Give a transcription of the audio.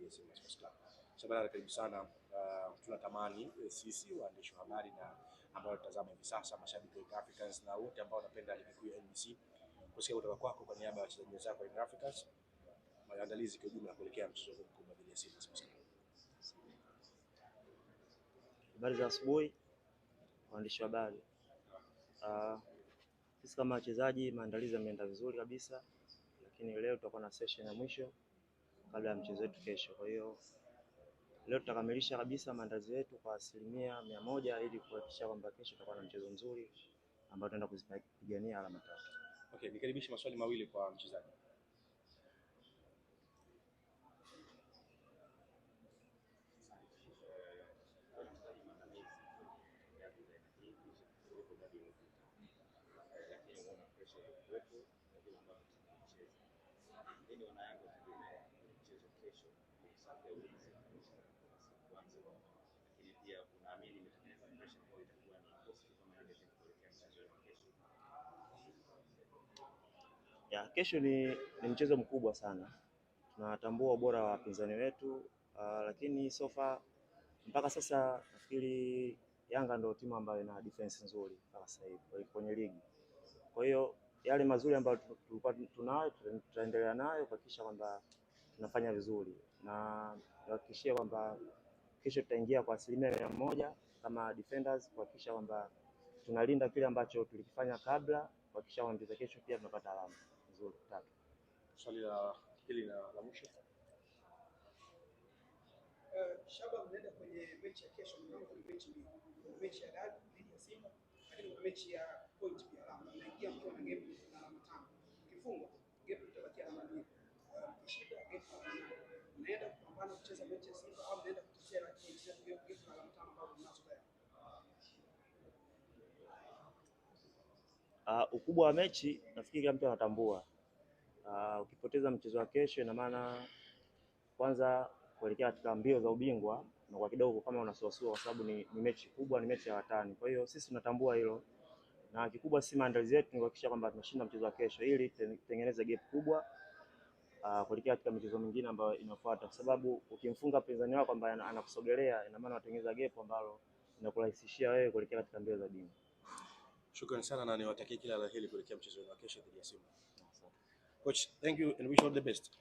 ya Simba Sports Club. Shabana, karibu sana. Tunatamani sisi waandishi wa habari na ambao tutazama hivi sasa, mashabiki wa Africans na wote ambao wanapenda ligi kuu ya NBC, kusikia kutoka kwako kwa niaba ya wachezaji wenzako wa Africans, maandalizi kwa ujumla kuelekea mchezo huu mkubwa dhidi ya Simba Sports Club. Habari za asubuhi waandishi wa habari. Sisi kama wachezaji maandalizi yameenda vizuri kabisa, lakini leo tutakuwa na session ya mwisho kabla ya mchezo wetu kesho. Kwa hiyo leo tutakamilisha kabisa maandalizi yetu kwa 100% ili kuhakikisha kwamba kesho tutakuwa na mchezo mzuri ambao tutaenda kuzipigania alama 3. Okay, nikaribisha maswali mawili kwa mchezaji. Kesho ni mchezo mkubwa sana. Tunatambua ubora wa wapinzani wetu, lakini so far mpaka sasa nafikiri Yanga ndio timu ambayo ina defense nzuri mpaka sasa hivi kwenye ligi. Kwa hiyo yale mazuri ambayo tulikuwa tunayo tutaendelea nayo kuhakikisha kwamba tunafanya vizuri, na kuhakikishia kwamba kesho tutaingia kwa 100% kama defenders, kuhakikisha kwamba tunalinda kile ambacho tulikifanya kabla, kuhakikisha kwamba kesho pia tunapata alama nzuri 3. Swali la hili la mwisho. Shaba, mnaenda kwenye mechi ya kesho, mnaenda kwenye mechi mbili. Mechi ya dabi dhidi ya Simba, lakini kuna mechi ya point pia alama. Mnaingia mkiwa na gap na alama 5. Ukifungwa gap itabakia alama 2. Ukishinda gap alama 8. Mnaenda kupambana kucheza mechi ya Simba au mnaenda kutetea gap na alama 5 ambazo mnazo tayari? Ukubwa wa mechi nafikiri kila mtu anatambua. Ukipoteza mchezo wa kesho, ina maana kwanza kuelekea katika mbio za ubingwa na kwa kidogo kama unasuasua, kwa sababu ni mechi kubwa, ni mechi ya watani. Kwa hiyo sisi tunatambua hilo, na kikubwa si maandalizi yetu ni kuhakikisha kwamba tunashinda mchezo wa kesho ili tutengeneze gap kubwa kuelekea katika michezo mingine ambayo inafuata, kwa sababu ukimfunga mpinzani wako ambaye anakusogelea, ina maana unatengeneza gap ambalo linakurahisishia wewe kuelekea katika mbio za bingwa. Shukrani sana na niwatakie kila la heri kuelekea mchezo wa kesho dhidi ya Simba. Coach, thank you and wish you all the best.